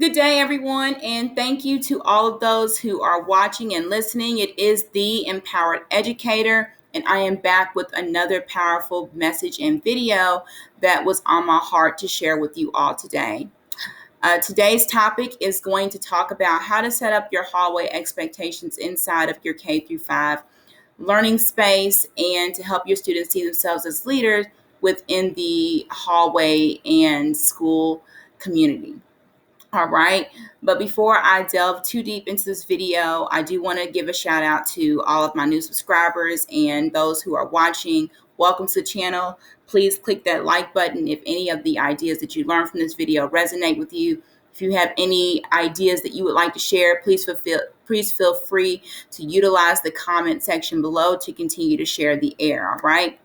Good day, everyone, and thank you to all of those who are watching and listening. It is the Empowered Educator, and I am back with another powerful message and video that was on my heart to share with you all today. Today's topic is going to talk about how to set up your hallway expectations inside of your K through 5 learning space and to help your students see themselves as leaders within the hallway and school community. All right. But before I delve too deep into this video, I do want to give a shout out to all of my new subscribers and those who are watching. Welcome to the channel. Please click that like button if any of the ideas that you learned from this video resonate with you. If you have any ideas that you would like to share, please feel free to utilize the comment section below to continue to share the air. All right.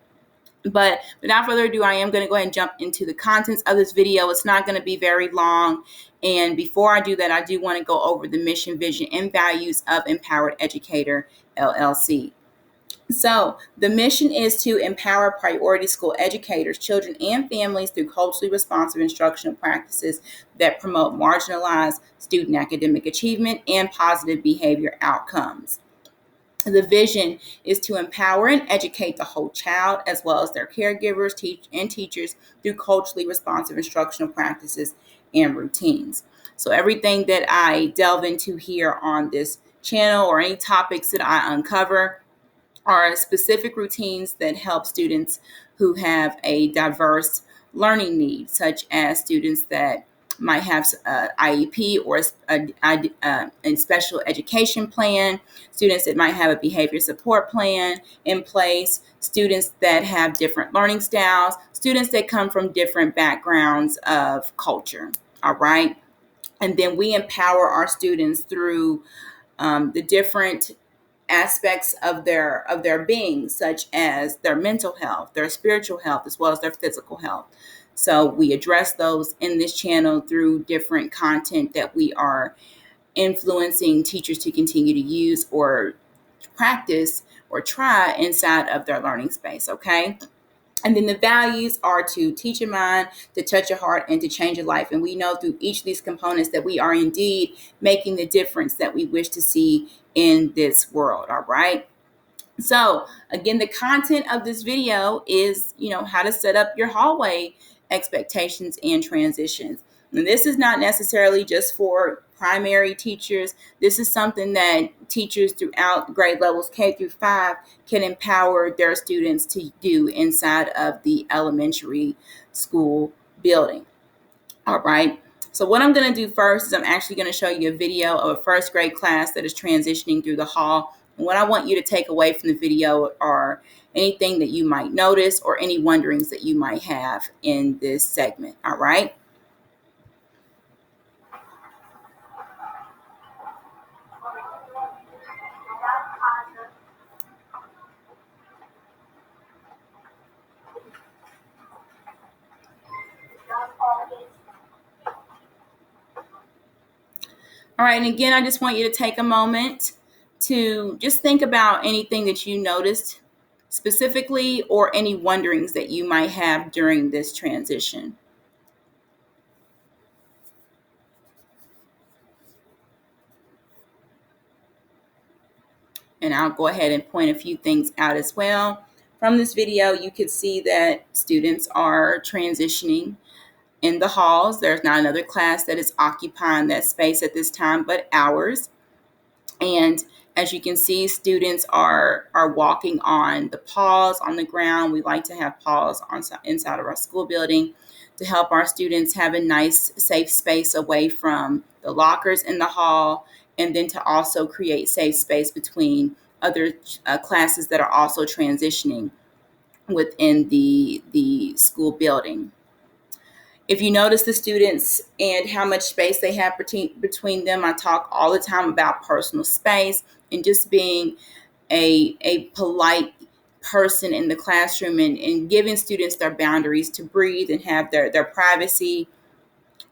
But without further ado, I am going to go ahead and jump into the contents of this video. It's not going to be very long. And before I do that, I do want to go over the mission, vision, and values of Empowered Educator LLC. So the mission is to empower priority school educators, children, and families through culturally responsive instructional practices that promote marginalized student academic achievement and positive behavior outcomes. The vision is to empower and educate the whole child, as well as their caregivers, teachers through culturally responsive instructional practices and routines. So everything that I delve into here on this channel or any topics that I uncover are specific routines that help students who have a diverse learning need, such as students that might have IEP or a special education plan, students that might have a behavior support plan in place, students that have different learning styles, students that come from different backgrounds of culture. All right. And then we empower our students through the different aspects of their being, such as their mental health, their spiritual health, as well as their physical health. So we address those in this channel through different content that we are influencing teachers to continue to use or practice or try inside of their learning space. Okay. And then the values are to teach your mind, to touch your heart, and to change your life. And we know through each of these components that we are indeed making the difference that we wish to see in this world. All right. So again, the content of this video is, how to set up your hallway expectations and transitions. And this is not necessarily just for primary teachers. This is something that teachers throughout grade levels K through 5 can empower their students to do inside of the elementary school building. All right. So what I'm going to do first is I'm actually going to show you a video of a first grade class that is transitioning through the hall. And what I want you to take away from the video are anything that you might notice or any wonderings that you might have in this segment. All right. All right. And again, I just want you to take a moment to just think about anything that you noticed specifically or any wonderings that you might have during this transition. And I'll go ahead and point a few things out as well. From this video, you can see that students are transitioning in the halls. There's not another class that is occupying that space at this time, but ours. And as you can see, students are walking on the paws on the ground. We like to have paws inside of our school building to help our students have a nice, safe space away from the lockers in the hall, and then to also create safe space between other classes that are also transitioning within the school building. If you notice the students and how much space they have between them, I talk all the time about personal space and just being a polite person in the classroom and giving students their boundaries to breathe and have their privacy.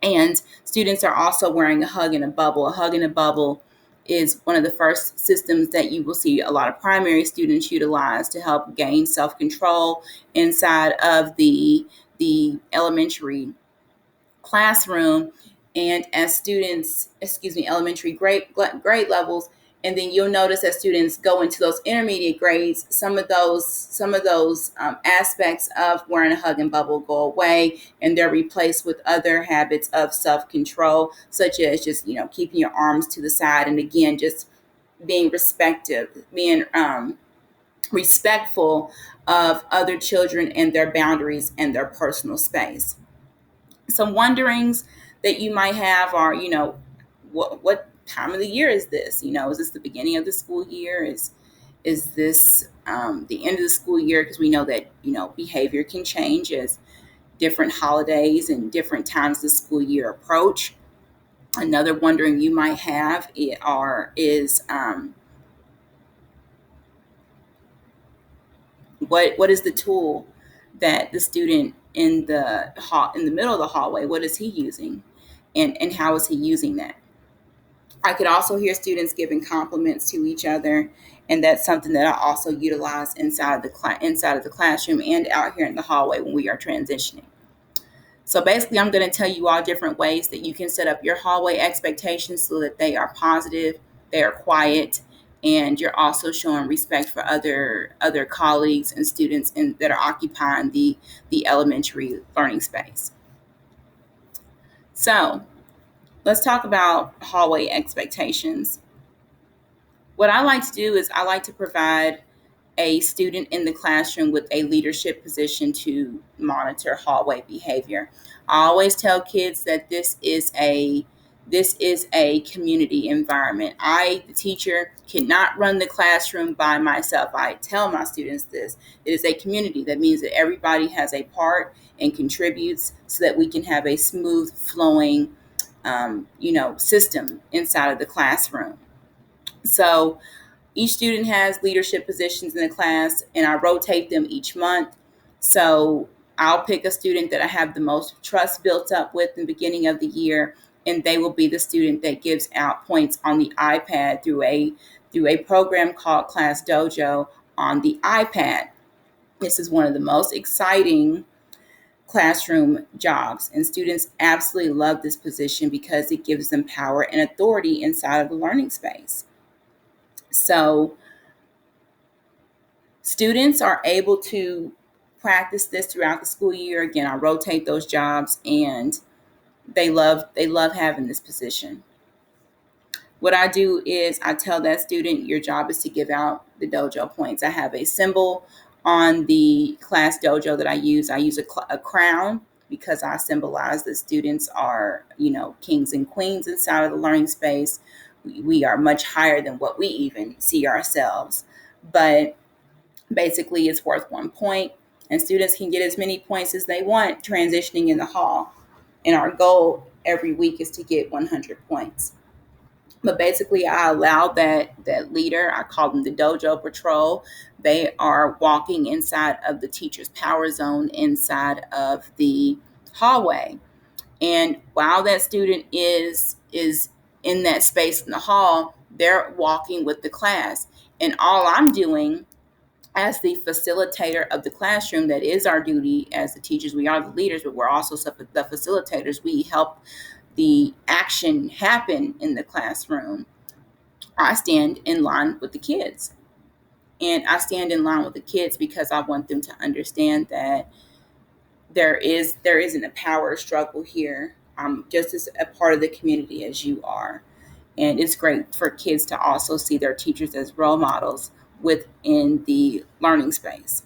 And students are also wearing a hug and a bubble. A hug and a bubble is one of the first systems that you will see a lot of primary students utilize to help gain self-control inside of the elementary classroom. And as students, elementary grade levels, and then you'll notice as students go into those intermediate grades, some of those aspects of wearing a hug and bubble go away, and they're replaced with other habits of self-control, such as just keeping your arms to the side, and again just being respectful of other children and their boundaries and their personal space. Some wonderings that you might have are, what time of the year is this? Is this the beginning of the school year? Is this the end of the school year? Because we know that behavior can change as different holidays and different times the school year approach. Another wondering you might have is what is the tool that the student in the middle of the hallway, what is he using, and how is he using that? I could also hear students giving compliments to each other, and that's something that I also utilize inside of the classroom and out here in the hallway when we are transitioning. So basically, I'm going to tell you all different ways that you can set up your hallway expectations so that they are positive, they are quiet, and you're also showing respect for other colleagues and students that are occupying the elementary learning space. So let's talk about hallway expectations. What I like to do is I like to provide a student in the classroom with a leadership position to monitor hallway behavior. I always tell kids that this is a community environment. I, the teacher, cannot run the classroom by myself. I tell my students this. It is a community. That means that everybody has a part and contributes so that we can have a smooth flowing system inside of the classroom. So each student has leadership positions in the class, and I rotate them each month. So I'll pick a student that I have the most trust built up with in the beginning of the year, and they will be the student that gives out points on the iPad through a program called Class Dojo on the iPad. This is one of the most exciting classroom jobs, and students absolutely love this position because it gives them power and authority inside of the learning space. So students are able to practice this throughout the school year. Again, I rotate those jobs, and they love having this position. What I do is I tell that student, your job is to give out the dojo points. I have a symbol on the class dojo that I use. I use a crown because I symbolize that students are, kings and queens inside of the learning space. We are much higher than what we even see ourselves. But basically, it's worth 1 point, and students can get as many points as they want transitioning in the hall. And our goal every week is to get 100 points. But basically, I allow that leader, I call them the dojo patrol. They are walking inside of the teacher's power zone inside of the hallway. And while that student is in that space in the hall, they're walking with the class. And all I'm doing as the facilitator of the classroom, that is our duty as the teachers. We are the leaders, but we're also the facilitators. We help the action happen in the classroom. I stand in line with the kids. And I stand in line with the kids because I want them to understand that there isn't a power struggle here. I'm just as a part of the community as you are. And it's great for kids to also see their teachers as role models within the learning space.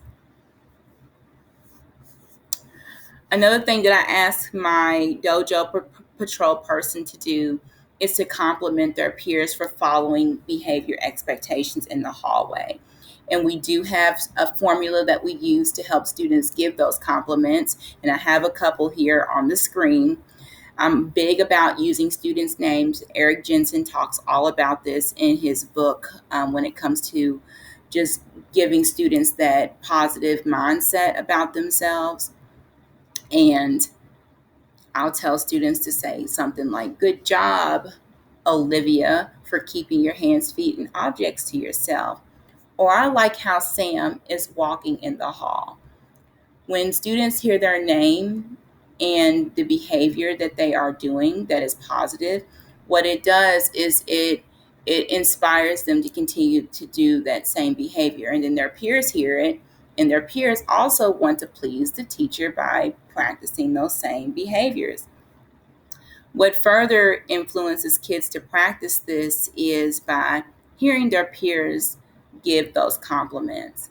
Another thing that I ask my dojo patrol person to do is to compliment their peers for following behavior expectations in the hallway. And we do have a formula that we use to help students give those compliments. And I have a couple here on the screen. I'm big about using students' names. Eric Jensen talks all about this in his book when it comes to just giving students that positive mindset about themselves. And I'll tell students to say something like, "Good job, Olivia, for keeping your hands, feet, and objects to yourself." Or, "I like how Sam is walking in the hall." When students hear their name and the behavior that they are doing that is positive, what it does is it inspires them to continue to do that same behavior. And then their peers hear it, and their peers also want to please the teacher by practicing those same behaviors. What further influences kids to practice this is by hearing their peers give those compliments.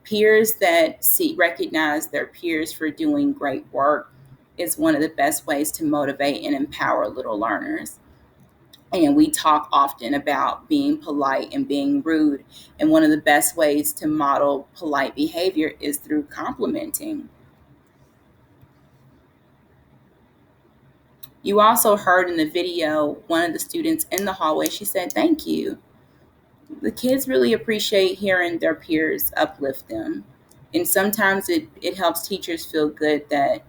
Peers that recognize their peers for doing great work is one of the best ways to motivate and empower little learners. And we talk often about being polite and being rude. And one of the best ways to model polite behavior is through complimenting. You also heard in the video, one of the students in the hallway, she said, "Thank you." The kids really appreciate hearing their peers uplift them. And sometimes it helps teachers feel good that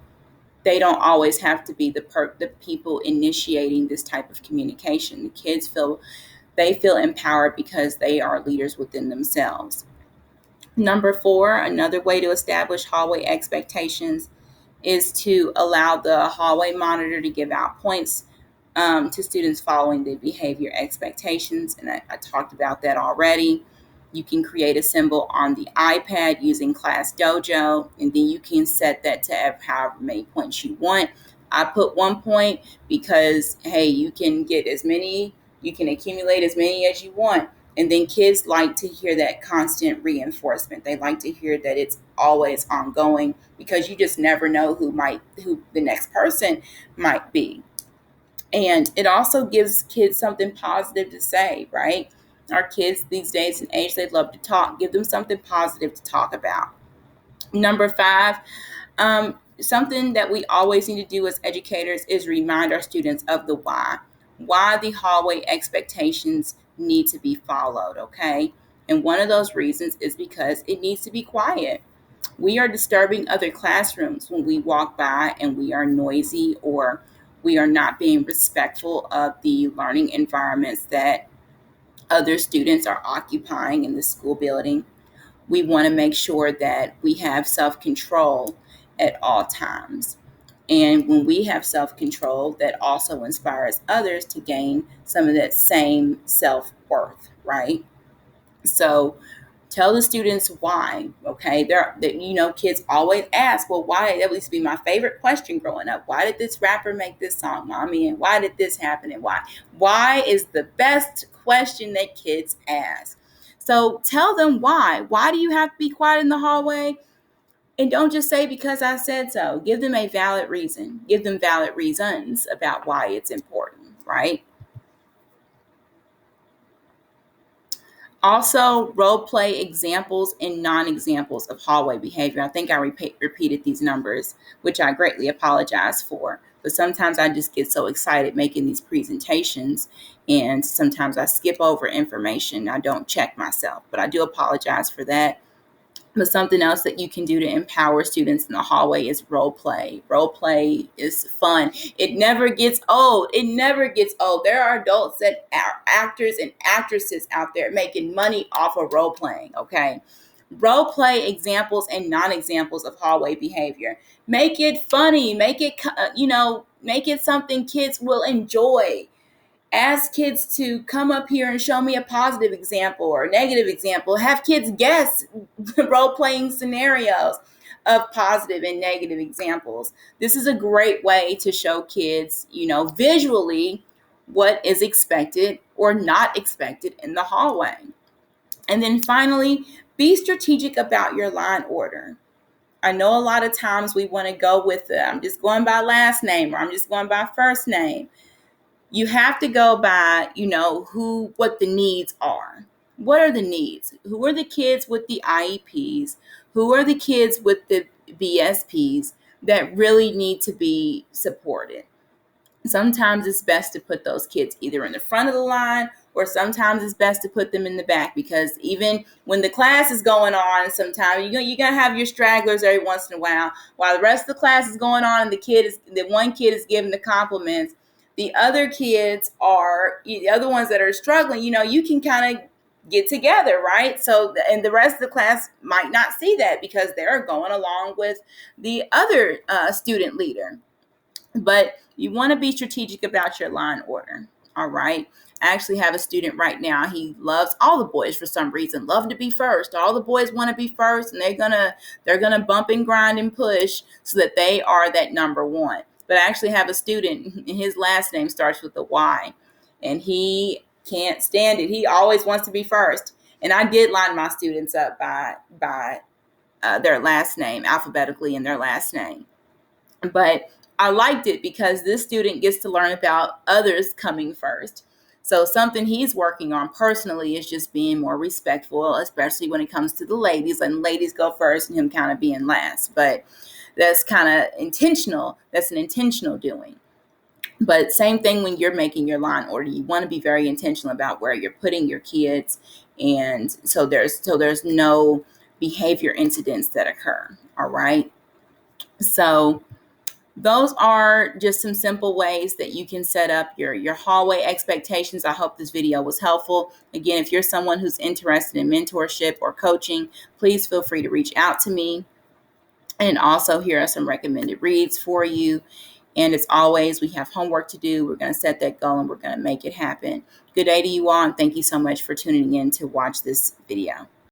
they don't always have to be the people initiating this type of communication. The kids feel empowered because they are leaders within themselves. Number 4, another way to establish hallway expectations is to allow the hallway monitor to give out points to students following the behavior expectations. And I talked about that already. You can create a symbol on the iPad using Class Dojo, and then you can set that to however many points you want. I put 1 point because, hey, you can accumulate as many as you want. And then kids like to hear that constant reinforcement. They like to hear that it's always ongoing, because you just never know who the next person might be. And it also gives kids something positive to say, right? Our kids these days and age, they love to talk. Give them something positive to talk about. Number 5, something that we always need to do as educators is remind our students of the why the hallway expectations need to be followed, okay? And one of those reasons is because it needs to be quiet. We are disturbing other classrooms when we walk by, and we are noisy, or we are not being respectful of the learning environments that other students are occupying in the school building. We want to make sure that we have self-control at all times. And when we have self-control, that also inspires others to gain some of that same self-worth, right? So tell the students why, okay? Kids always ask, well, why? That used to be my favorite question growing up. Why did this rapper make this song, Mommy? And why did this happen? And why? Why is the best question that kids ask. So tell them why. Why do you have to be quiet in the hallway? And don't just say because I said so. Give them a valid reason. Give them valid reasons about why it's important, right? Also, role play examples and non-examples of hallway behavior. I think I repeated these numbers, which I greatly apologize for. But sometimes I just get so excited making these presentations, and sometimes I skip over information. I don't check myself, but I do apologize for that. But something else that you can do to empower students in the hallway is role play. Role play is fun. It never gets old. It never gets old. There are adults that are actors and actresses out there making money off of role playing, okay? Role play examples and non-examples of hallway behavior. Make it funny. Make it something kids will enjoy. Ask kids to come up here and show me a positive example or a negative example. Have kids guess role-playing scenarios of positive and negative examples. This is a great way to show kids, visually what is expected or not expected in the hallway. And then finally, be strategic about your line order. I know a lot of times we want to go with I'm just going by last name, or I'm just going by first name. You have to go by, what the needs are. What are the needs? Who are the kids with the IEPs? Who are the kids with the BSPs that really need to be supported? Sometimes it's best to put those kids either in the front of the line, or sometimes it's best to put them in the back, because even when the class is going on, sometimes you're going to have your stragglers every once in a while the rest of the class is going on, and the one kid is giving the compliments. The other kids the other ones that are struggling, you can kind of get together, right? So, and the rest of the class might not see that because they're going along with the other student leader. But you want to be strategic about your line order. All right. I actually have a student right now. He loves all the boys for some reason, love to be first. All the boys want to be first, and they're gonna bump and grind and push so that they are that number one. But I actually have a student, and his last name starts with a Y, and he can't stand it. He always wants to be first. And I did line my students up by their last name, alphabetically in their last name. But I liked it because this student gets to learn about others coming first. So something he's working on personally is just being more respectful, especially when it comes to the ladies, and ladies go first and him kind of being last. But that's kind of intentional. That's an intentional doing. But same thing when you're making your line order. You want to be very intentional about where you're putting your kids. And so there's no behavior incidents that occur. All right. So those are just some simple ways that you can set up your hallway expectations. I hope this video was helpful. Again, if you're someone who's interested in mentorship or coaching, please feel free to reach out to me. And also, here are some recommended reads for you. And as always, we have homework to do. We're going to set that goal and we're going to make it happen. Good day to you all, and thank you so much for tuning in to watch this video.